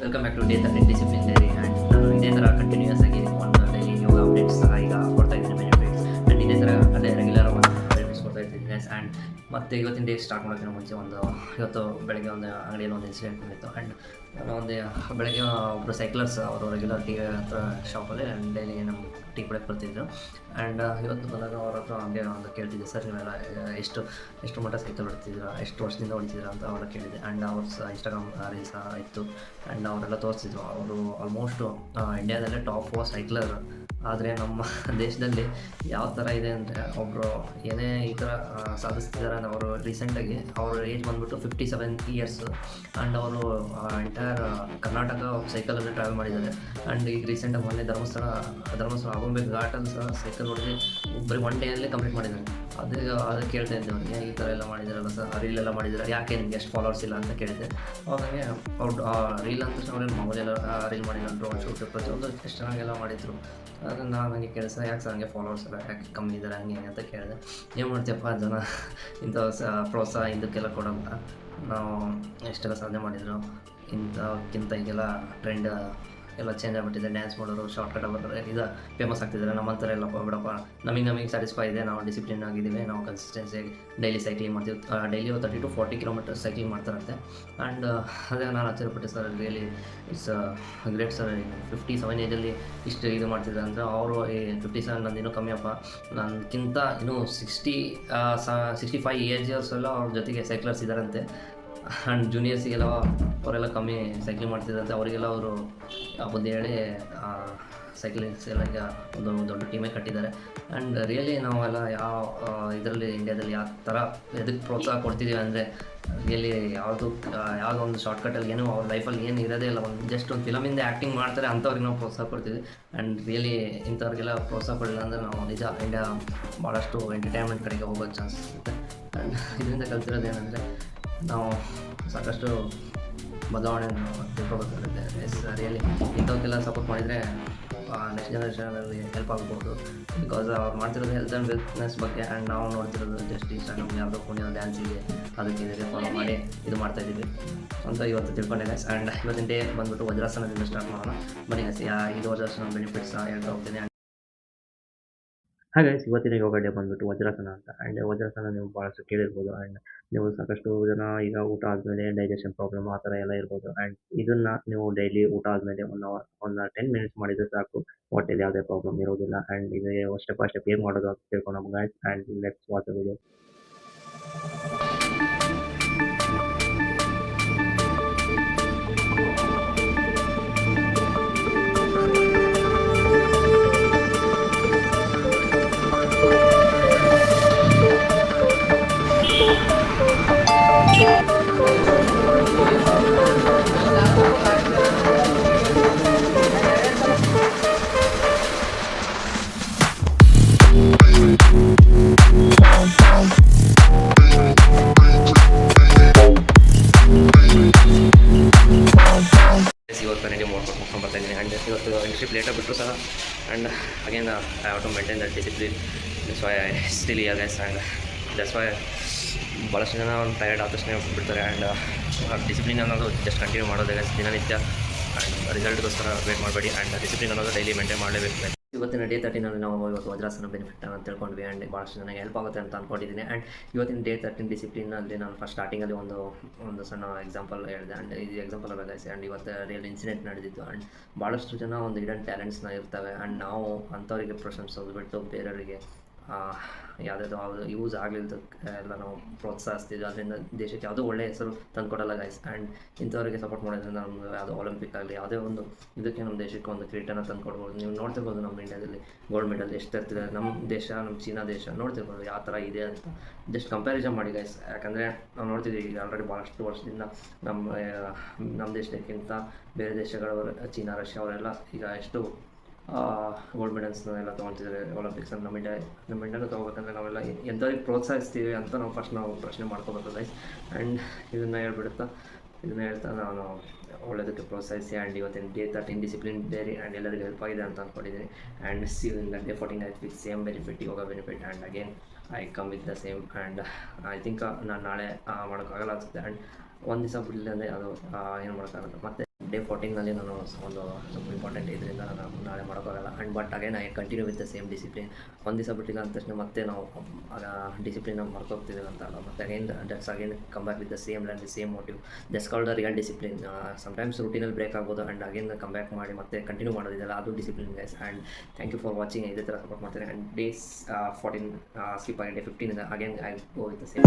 Welcome back to day 13 discipline diary. And ನಾನು ಇದೇ ಥರ ಕಂಟಿನ್ಯೂಸ್ ಆಗಿ ಒಂದು ಡೈಲಿ ಯೋಗ ಅಪ್ಡೇಟ್ಸ್ ಈಗ ಕೊಡ್ತಾ ಇದ್ದೀನಿ ಬೆನಿಫಿಟ್ಸ್. ಆ್ಯಂಡ್ ಇದೇ ಥರ ಅದೇ ರೆಗ್ಯುಲರ್ ಒಂದು ಬೆನಿಫಿಟ್ಸ್ ಕೊಡ್ತಾ ಇದ್ದೀನಿ ಗೈಸ್. ಆ್ಯಂಡ್ ಮತ್ತು ಇವತ್ತಿನ ಡೇ ಸ್ಟಾರ್ಟ್ ಮಾಡೋಕ್ಕಿಂತ ಮುಂಚೆ ಇವತ್ತು ಬೆಳಗ್ಗೆ ಒಂದು ಅಂಗಡಿಯಲ್ಲಿ ಒಂದು ಇನ್ಸಿಡೆಂಟ್ ಬಂದಿತ್ತು. ಆ್ಯಂಡ್ ನಾನು ಒಂದು ಬೆಳಗ್ಗೆ ಒಬ್ಬರು ಸೈಕ್ಲರ್ಸ್ ಅವರು ರೆಗ್ಯುಲರ್ ಟೀ ಹತ್ರ ಶಾಪಲ್ಲಿ ಡೈಲಿ ನಮ್ಮ ಟೀ ಕುಡಿಯೋಕ್ಕೆ ಬರ್ತಿದ್ರು. ಆ್ಯಂಡ್ ಇವತ್ತು ಬಂದಾಗ ಅವ್ರ ಹತ್ರ ಹಂಗೆ ಒಂದು ಕೇಳ್ತಿದ್ದೆ, ಸರ್ ನೀವೆಲ್ಲ ಎಷ್ಟು ಮಟ್ಟ ಸೈಕಲ್ ಹೊಡ್ತಿದ್ದೀರಾ, ಎಷ್ಟು ವರ್ಷದಿಂದ ಹೊಡ್ತಿದ್ದೀರಾ ಅಂತ ಅವರ ಕೇಳಿದೆ. ಆ್ಯಂಡ್ ಅವ್ರ ಇನ್ಸ್ಟಾಗ್ರಾಮ್ ರೀಲ್ಸ್ ಇತ್ತು. ಆ್ಯಂಡ್ ಅವರೆಲ್ಲ ತೋರಿಸ್ತಿದ್ರು ಅವರು ಆಲ್ಮೋಸ್ಟು ಇಂಡಿಯಾದಲ್ಲೇ ಟಾಪ್ ಸೈಕ್ಲರ್. ಆದರೆ ನಮ್ಮ ದೇಶದಲ್ಲಿ ಯಾವ ಥರ ಇದೆ ಅಂದರೆ ಒಬ್ಬರು ಏನೇ ಈ ಥರ ಸಾಧಿಸ್ತಿದ್ದಾರೆ ಅಂದರೆ ಅವರು ರೀಸೆಂಟಾಗಿ ಅವ್ರ ಏಜ್ ಬಂದುಬಿಟ್ಟು 57 ಇಯರ್ಸ್. ಆ್ಯಂಡ್ ಅವರು ಎಂಟೈರ್ ಕರ್ನಾಟಕ ಸೈಕಲಲ್ಲಿ ಟ್ರಾವೆಲ್ ಮಾಡಿದ್ದಾರೆ. ಆ್ಯಂಡ್ ಈಗ ರೀಸೆಂಟಾಗಿ ಮೊನ್ನೆ ಧರ್ಮಸ್ಥಳ ಆಗುಂಬೆ ಘಾಟಲ್ಲಿ ಸಹ ಸೈಕಲ್ ಹೊಡೆದು ಬರೀ 1 ಡೇಯಲ್ಲೇ ಕಂಪ್ಲೀಟ್ ಮಾಡಿದ್ದಾರೆ. ಅದು ಕೇಳ್ತಾ ಇದ್ದೆ ಅವ್ರಿಗೆ, ಈ ಥರ ಎಲ್ಲ ಮಾಡಿದಾರಲ್ಲ ಸರ್, ರೀಲೆಲ್ಲ ಮಾಡಿದ್ದಾರೆ, ಯಾಕೆ ನಿಮಗೆ ಎಷ್ಟು ಫಾಲೋವರ್ಸ್ ಇಲ್ಲ ಅಂತ ಕೇಳಿದ್ದೆ. ಅವಾಗೆ ಅವ್ರು ರೀಲ್ ಅಂತ ಅವ್ರೇನು ಮಾಮೂಲೆಲ್ಲ ರೀಲ್ ಮಾಡಿದ್ರು, ಡ್ರೋನ್ ಶೂಟ್ ಪ್ರತಿಯೊಂದು ಎಷ್ಟು ಚೆನ್ನಾಗೆಲ್ಲ ಮಾಡಿದ್ರು. ಅದನ್ನು ನನಗೆ ಕೇಳಿಸ, ಯಾಕೆ ಸರ್ ಹಂಗೆ ಫಾಲೋವರ್ಸ್ ಎಲ್ಲ ಯಾಕೆ ಕಮ್ಮಿ ಇದ್ದಾರೆ ಹಂಗೆ ಅಂತ ಕೇಳಿದೆ. ಏನು ಮಾಡ್ತೀಯಪ್ಪ ಜನ ಇಂಥ ಪ್ರೋತ್ಸಾಹ ಇದಕ್ಕೆಲ್ಲ ಕೊಡೋಲ್ಲ, ನಾವು ಎಷ್ಟೆಲ್ಲ ಸಾಧನೆ ಮಾಡಿದ್ರು ಇಂಥಕ್ಕಿಂತ ಈಗೆಲ್ಲ ಟ್ರೆಂಡ್ ಎಲ್ಲ ಚೇಂಜ್ ಆಗಿಬಿಟ್ಟಿದೆ. ಡ್ಯಾನ್ಸ್ ಮಾಡೋರು ಶಾರ್ಟ್ಕಟ್ ಬರ್ತಾರೆ, ಇದು ಫೇಮಸ್ ಆಗ್ತಿದ್ದಾರೆ. ನಮ್ಮಂಥರ ಎಲ್ಲಪ್ಪ ಬಿಡಪ್ಪ, ನಮಗೆ ಸ್ಯಾಟಿಸ್ಫೈ ಇದೆ, ನಾವು ಡಿಸಿಪ್ಲಿನ್ ಆಗಿದ್ದೀವಿ, ನಾವು ಕನ್ಸಿಸ್ಟೆನ್ಸಿಯಾಗಿ ಡೈಲಿ ಸೈಕ್ಲಿಂಗ್ ಮಾಡ್ತೀವಿ. ಡೈಲಿ 30 to 40 ಕಿಲೋಮೀಟರ್ ಸೈಕ್ಲಿಂಗ್ ಮಾಡ್ತಾರಂತೆ. ಆ್ಯಂಡ್ ಅದೇ ನಾನು ಆಶ್ಚರ್ಯಪಟ್ಟೆ, sir really it's great sir. 57 ಏಜಲ್ಲಿ ಇಷ್ಟು ಇದು ಮಾಡ್ತಿದ್ದಾರೆ ಅಂದರೆ ಅವರು 57 ನಂದು ಇನ್ನೂ ಕಮ್ಮಿಯಪ್ಪ, ನನಗಿಂತ ಇನ್ನೂ 65 ಏಜರ್ಸ್ ಎಲ್ಲ ಅವ್ರ ಜೊತೆಗೆ ಸೈಕ್ಲರ್ಸ್ ಇದ್ದಾರಂತೆ. ಆ್ಯಂಡ್ ಜೂನಿಯರ್ಸಿಗೆಲ್ಲ ಅವರೆಲ್ಲ ಕಮ್ಮಿ ಸೈಕ್ಲಿಂಗ್ ಮಾಡ್ತಿದ್ದಂತೆ. ಅವರಿಗೆಲ್ಲ ಅವರು ಬುದ್ಧಿ ಹೇಳಿ ಸೈಕ್ಲಿಂಗ್ಸ್ ಎಲ್ಲ ಈಗ ಒಂದು ದೊಡ್ಡ ಟೀಮೇ ಕಟ್ಟಿದ್ದಾರೆ. ಆ್ಯಂಡ್ ರಿಯಲಿ ನಾವೆಲ್ಲ ಯಾವ ಇದರಲ್ಲಿ ಇಂಡಿಯಾದಲ್ಲಿ ಯಾವ ಥರ ಎದಕ್ಕೆ ಪ್ರೋತ್ಸಾಹ ಕೊಡ್ತಿದ್ದೀವಿ ಅಂದರೆ, ರಿಯಲಿ ಯಾವುದೋ ಒಂದು ಶಾರ್ಟ್ಕಟ್ಟಲ್ಲಿ ಏನೋ ಅವ್ರ ಲೈಫಲ್ಲಿ ಏನು ಇರೋದೇ ಇಲ್ಲ, ಒಂದು ಜಸ್ಟ್ ಒಂದು ಫಿಲಮಿಂದ ಆ್ಯಕ್ಟಿಂಗ್ ಮಾಡ್ತಾರೆ ಅಂಥವ್ರಿಗೆ ನಾವು ಪ್ರೋತ್ಸಾಹ ಕೊಡ್ತೀವಿ. ಆ್ಯಂಡ್ ರಿಯಲಿ ಇಂಥವ್ರಿಗೆಲ್ಲ ಪ್ರೋತ್ಸಾಹ ಕೊಡಲಿಲ್ಲ ಅಂದರೆ ನಾವು ನಿಜ ಇಂಡಿಯಾ ಭಾಳಷ್ಟು ಎಂಟರ್ಟೈನ್ಮೆಂಟ್ ಕಡೆಗೆ ಹೋಗೋ ಚಾನ್ಸಸ್ ಇರುತ್ತೆ. ಆ್ಯಂಡ್ ಇದರಿಂದ ಕಲ್ತಿರೋದು ಏನಂದರೆ, ನಾವು ಸಾಕಷ್ಟು ಬದಲಾವಣೆಯನ್ನು ತಿಳ್ಕೊಬೇಕಾಗುತ್ತೆ. ರಿಯಲಿ ಇಂಥವಕ್ಕೆಲ್ಲ ಸಪೋರ್ಟ್ ಮಾಡಿದರೆ ನೆಕ್ಸ್ಟ್ ಜನರೇಷನಲ್ಲಿ ಹೆಲ್ಪ್ ಆಗ್ಬೋದು. ಬಿಕಾಸ್ ಅವ್ರು ಮಾಡ್ತಿರೋದು ಹೆಲ್ತ್ ಆ್ಯಂಡ್ ವೆಲ್ತ್ನೆಸ್ ಬಗ್ಗೆ. ಆ್ಯಂಡ್ ನಾವು ನೋಡ್ತಿರೋದು ಜಸ್ಟ್ ಇನ್ಸ್ಟಾಗ್ರಾಮ್ ಯಾವುದೋ ಪುಣ್ಯ ಡ್ಯಾನ್ಸಿಗೆ ಅದಕ್ಕೆ ಇದಕ್ಕೆ ಫಾಲೋ ಮಾಡಿ ಇದು ಮಾಡ್ತಾಯಿದ್ದೀವಿ ಅಂತ ಇವತ್ತು ತಿಳ್ಕೊಂಡೆ ಗೈಸ್. ಆ್ಯಂಡ್ ಇವತ್ತಿನ ಡೇ ಬಂದುಬಿಟ್ಟು ವಜ್ರಾಸನದಿಂದ ಸ್ಟಾರ್ಟ್ ಮಾಡೋಣ. ಬನ್ನಿ ಗೈಸ್, ಇದು ವಜ್ರಾಸನ ಬೆನಿಫಿಟ್ಸ್ ಹೇಳ್ತಾ ಹೋಗ್ತೀನಿ. ಹಾಗೆ ಇವತ್ತಿನ ಯೋಗ ಡೇ ಬಂದುಬಿಟ್ಟು ವಜ್ರಾಸನ ಅಂತ. ಆ್ಯಂಡ್ ವಜ್ರಾಸನ ನೀವು ಭಾಳಷ್ಟು ಕೇಳಿರ್ಬೋದು. ಆ್ಯಂಡ್ ನೀವು ಸಾಕಷ್ಟು ಜನ ಈಗ ಊಟ ಆದಮೇಲೆ ಡೈಜೆಷನ್ ಪ್ರಾಬ್ಲಮ್ ಆ ಥರ ಎಲ್ಲ ಇರ್ಬೋದು. ಆ್ಯಂಡ್ ಇದನ್ನು ನೀವು ಡೈಲಿ ಊಟ ಆದಮೇಲೆ 1 hour 10 minutes ಮಾಡಿದರೆ ಸಾಕು, ಹೊಟ್ಟೆಲಿ ಯಾವುದೇ ಪ್ರಾಬ್ಲಮ್ ಇರೋದಿಲ್ಲ. ಆ್ಯಂಡ್ ಇದು ಸ್ಟೆಪ್ ಬೈ ಸ್ಟೆಪ್ ಹೇಗೆ ಮಾಡೋದು ಅಂತ ತಿಳ್ಕೊಂಡು guys. And let's watch the video. ಇವತ್ತು ರೆಡಿ ಮುಗ್ಕೊಂಡು ಬರ್ತಾಯಿದ್ದೀನಿ. ಆ್ಯಂಡ್ ಇವತ್ತು ಇಂಟ್ರಿಪ್ ಲೇಟಾಗಿ ಬಿಟ್ಟರು ಸಹ, and again I have to maintain that discipline. That's why I still here guys. And that's why ಭಾಳಷ್ಟು ಜನ ಒಂದು ಟೈರ್ಡ್ ಆದ ತಕ್ಷಣ ಬಿಡ್ತಾರೆ. ಆ್ಯಂಡ್ ಡಿಸಿಪ್ಲಿನ್ ಅನ್ನೋದು ಜಸ್ಟ್ ಕಂಟಿನ್ಯೂ ಮಾಡೋದೇ ಗೈಸ್, ದಿನನಿತ್ಯ. ಆ್ಯಂಡ್ ರಿಸಲ್ಟ್ಗೋಸ್ಕರ ವೇಟ್ ಮಾಡಬೇಡಿ. ಆ್ಯಂಡ್ ಡಿಸಿಪ್ಲಿನ್ ಅನ್ನೋದು ಡೈಲಿ ಮೇಂಟೈನ್ ಮಾಡಲೇಬೇಕು. ಇವತ್ತಿನ ಡೇ 13 ನಾವು ಇವತ್ತು ವಜ್ರಾಸನ ಬೆನಿಫಿಟ್ ಅಂತ ತಿಳ್ಕೊಂಡ್ವಿ. ಆ್ಯಂಡ್ ಭಾಳಷ್ಟು ನನಗೆ ಹೆಲ್ಪ್ ಆಗುತ್ತೆ ಅಂತ ಅಂದ್ಕೊಂಡಿದ್ದೀನಿ. ಆ್ಯಂಡ್ ಇವತ್ತಿನ ಡೇ 13 ಡಿಸಿಪ್ಲಿನಲ್ಲಿ ನಾನು ಫಸ್ಟ್ ಸ್ಟಾರ್ಟಿಂಗಲ್ಲಿ ಒಂದು ಸಣ್ಣ ಎಕ್ಸಾಂಪಲ್ ಹೇಳಿದೆ. ಆ್ಯಂಡ್ ಇದು ಎಕ್ಸಾಂಪಲ್ ಅಲ್ಲ ಗೈಸ್. ಆ್ಯಂಡ್ ಇವತ್ತು ರಿಯಲ್ ಇನ್ಸಿಡೆಂಟ್ ನಡೆದಿತ್ತು. ಆ್ಯಂಡ್ ಭಾಳಷ್ಟು ಜನ ಒಂದು ಹಿಡನ್ ಟ್ಯಾಲೆಂಟ್ಸ್ನ ಇರ್ತವೆ. ಆ್ಯಂಡ್ ನಾವು ಅಂಥವರಿಗೆ ಪ್ರಶಂಸೋದು ಬಿಟ್ಟು ಬೇರೆಯವರಿಗೆ ಯಾವುದಾದ್ರು ಯೂಸ್ ಆಗಲಿದ್ದಕ್ಕೆ ಎಲ್ಲ ನಾವು ಪ್ರೋತ್ಸಾಹಿಸ್ತಿದ್ವಿ. ಅದರಿಂದ ದೇಶಕ್ಕೆ ಯಾವುದೋ ಒಳ್ಳೆಯ ಹೆಸರು ತಂದುಕೊಡಲ್ಲ ಗೈಸ್. ಆ್ಯಂಡ್ ಇಂಥವ್ರಿಗೆ ಸಪೋರ್ಟ್ ಮಾಡೋದ್ರಿಂದ ನಮ್ಗೆ ಯಾವುದೋ ಒಲಿಂಪಿಕ್ ಆಗಲಿ ಯಾವುದೇ ಒಂದು ಇದಕ್ಕೆ ನಮ್ಮ ದೇಶಕ್ಕೆ ಒಂದು ಕಿರೀಟನ ತಂದುಕೊಡ್ಬೋದು. ನೀವು ನೋಡ್ತಿರ್ಬೋದು ನಮ್ಮ ಇಂಡಿಯಾದಲ್ಲಿ ಗೋಲ್ಡ್ ಮೆಡಲ್ ಎಷ್ಟು ಇರ್ತಿದೆ. ನಮ್ಮ ದೇಶ, ನಮ್ಮ ಚೀನಾ ದೇಶ ನೋಡ್ತಿರ್ಬೋದು ಯಾವ ಥರ ಇದೆ ಅಂತ. ಜಸ್ಟ್ ಕಂಪ್ಯಾರಿಸನ್ ಮಾಡಿ ಗೈಸ್. ಯಾಕಂದರೆ ನಾವು ನೋಡ್ತಿದ್ದೀವಿ ಈಗ ಆಲ್ರೆಡಿ ಭಾಳಷ್ಟು ವರ್ಷದಿಂದ ನಮ್ಮ ದೇಶಕ್ಕಿಂತ ಬೇರೆ ದೇಶಗಳವರು, ಚೀನಾ, ರಷ್ಯಾ ಅವರೆಲ್ಲ ಈಗ ಎಷ್ಟು ಗೋಲ್ಡ್ ಮೆಡಲ್ಸ್ನ ಎಲ್ಲ ತೊಗೊಳ್ತಿದ್ದಾರೆ ಒಲಿಂಪಿಕ್ಸಲ್ಲಿ. ನಮ್ಮ ಇಂಡಿಯಾನು ತೊಗೋಬೇಕಂದ್ರೆ ನಾವೆಲ್ಲ ಎಂಥವ್ರಿಗೆ ಪ್ರೋತ್ಸಾಹಿಸ್ತೀವಿ ಅಂತ ನಾವು ಫಸ್ಟ್ ಪ್ರಶ್ನೆ ಮಾಡ್ಕೋಬೇಕು ಗೈಸ್. ಆ್ಯಂಡ್ ಇದನ್ನು ಹೇಳ್ತಾ ನಾನು ಒಳ್ಳೆಯದಕ್ಕೆ ಪ್ರೋತ್ಸಾಹಿಸಿ. ಆ್ಯಂಡ್ ಇವತ್ತಿನ ಡೇ 13 ಡಿಸಿಪ್ಲಿನ್ ಡೈರಿ ಆ್ಯಂಡ್ ಎಲ್ಲರಿಗೂ ಹೆಲ್ಪ್ ಆಗಿದೆ ಅಂತ ಅಂದ್ಕೊಂಡಿದ್ದೀನಿ. And see you in the day 14 with same benefit, yoga benefit. And again I come with the same. And I think ನಾನು ನಾಳೆ ಮಾಡೋಕ್ಕಾಗಲ್ಲ ಅನಿಸುತ್ತೆ. ಆ್ಯಂಡ್ ಒಂದು ದಿವಸ ಬಿಡಲಿಲ್ಲ ಅಂದರೆ ಅದು ಏನು ಮಾಡೋಕ್ಕಾಗಲ್ಲ. ಮತ್ತು ಡೇ 14ನಲ್ಲಿ ನಾನು ಒಂದು ಸ್ವಲ್ಪ ಇಂಪಾರ್ಟೆಂಟ್ ಇದರಿಂದ ನಾನು ನಾಳೆ ಮಾಡೋಕ್ಕಾಗಲ್ಲ. And but again I continue with the same discipline. ಒಂದು ದಿವಸ ಬಿಟ್ಟಿಲ್ಲ ಅಂದ ತಕ್ಷಣ ಮತ್ತೆ ನಾವು ಡಿಸಿಪ್ಲಿನ ಮರ್ತೋಗ್ತಿದ್ದೀವಿ ಅಂತ ಅಲ್ಲ. ಮತ್ತು again that's again come back with the same line, the same motive. That's called the real discipline. Sometimes ರೂಟೀನಲ್ಲಿ ಬ್ರೇಕ್ ಆಗ್ಬೋದು ಆ್ಯಂಡ್ ಅಗೇನ್ ಕಮ್ ಬ್ಯಾಕ್ ಮಾಡಿ ಮತ್ತೆ ಕಂಟಿನ್ಯೂ ಮಾಡೋದಿದೆಯಲ್ಲ, ಅದು discipline guys. And thank you for watching. ಇದೇ ಥರ support ಮಾಡ್ತೀನಿ. And days 14 skip ಆಗಿ day 15 again I go with the same.